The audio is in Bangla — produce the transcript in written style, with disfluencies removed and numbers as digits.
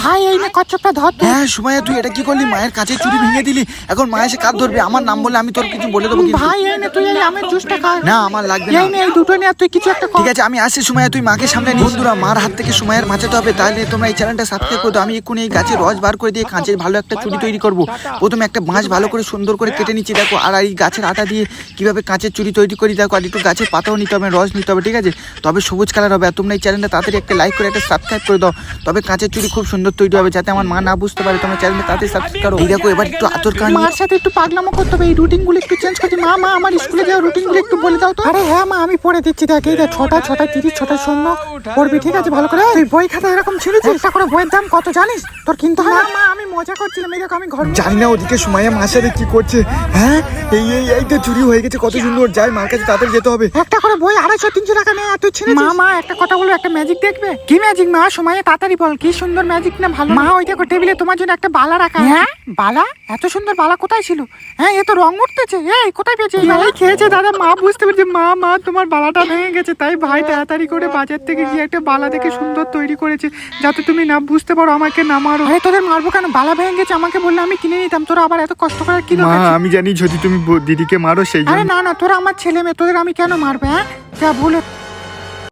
ভাই এই নে কচ্ছপটা ধর। হ্যাঁ সুমাইয়া, তুই এটা কি করলি? মায়ের কাছে চুরি ভেঙে দিলি। এখন মা এসে কাজ ধরবে, আমার নাম বললে আমি তোর কিছু বলে দেবো কিন্তু। ভাই এই নে তুই এই আমের জুসটা খা। না আমার লাগবে না। এই নে এই দুটো নে, আর তুই কিছু একটা কর। ঠিক আছে আমি আসছি সুমাইয়া, তুই মাকে সামনে নিস। বন্ধুরা, মার হাত থেকে সুমাইয়ার বাঁচাতে হবে, তাহলে তোমরা এই চ্যানেলটা সাবস্ক্রাইব করে দাও। আমি এক্ষুনি এই গাছের রস বার করে দিয়ে কাঁচের ভালো একটা চুড়ি তৈরি করব। প্রথমে একটা বাঁশ ভালো করে সুন্দর করে কেটে নিচ্ছি দেখো, আর এই গাছের আটা দিয়ে কিভাবে কাঁচের চুড়ি তৈরি করি দেখো। আর একটু গাছের পাতাও নিতে হবে, রস নিতে হবে, ঠিক আছে? তবে সবুজ কালার হবে। আর তোমরা এই চ্যানেলটা তাড়াতাড়ি একটা লাইক করে একটা সাবস্ক্রাইব করে দাও, তবে কাঁচের চুড়ি খুব সুন্দর তৈরি হবে, যাতে আমার মা না বুঝতে পারে। তোমরা চ্যানেলটা তাড়াতাড়ি সাবস্ক্রাইব করো। এই দেখো এবার একটু আতর কান। মার সাথে একটু পাগলামো করতে হবে, এই রুটিন গুলো একটু চেঞ্জ করতে। মা মা আমার স্কুলে যাওয়ার রুটিন গুলো একটু বলে দাও তো। আরে হ্যাঁ মা, আমি পড়ে দিচ্ছি। দেখ এই দেখ 6টা 6টা 30 6টা 0 পড়বি, ঠিক আছে? ভালো করে তুই বই খাতা এরকম ছিঁড়েছিস। একটা করে বইয়ের দাম কত জানিস? তোর কিনতে হয় না। মা আমি মজা করছিলাম, এই দেখো আমি ঘর জানি না ওদিকে সুমাইয়া মার সাথে কি করছে। হ্যাঁ এই এই এই তো চুরি হয়ে গেছে, কত সুন্দর। যাই মার কাছে তাড়াতাড়ি যেতে হবে। একটা করে বই 250 300 টাকা নেই, আর তুই ছিঁড়েছিস। মা মা একটা কথা বলো, একটা ম্যাজিক দেখবে? কি ম্যাজিক মা? সময় তাড়াতাড়ি বল, কি সুন্দর ম্যাজিক না ভালো? মা ওই দেখো টেবিলে তোমার জন্য একটা বালা রাখা। হ্যাঁ বালা? এত সুন্দর বালা কোথায় ছিল? হ্যাঁ এ তো রং উঠতেছে। এই কোথায় পেয়েছে? এই খেয়েছে দাদা। মা বুঝতে পেরেছে। মা মা তোমার বালাটা ভেঙে গেছে, তাই ভাই তাড়াতাড়ি করে বাজার থেকে গিয়ে একটা বালা দেখে সুন্দর তৈরি করেছে, যাতে তুমি না বুঝতে পারো, আমাকে না মারো। আরে তোদের মারবো কেন? বালা ভেঙে গেছে, আমাকে বললে আমি কিনে নিতাম। তোরা আবার এত কষ্ট করে কি দরকার ছিল? আমি জানি যদি তুমি দিদিকে মারো সেই আরে না না, তোরা আমার ছেলে মেয়ে, তোদের আমি কেন মারবে? হ্যাঁ যা ভুলে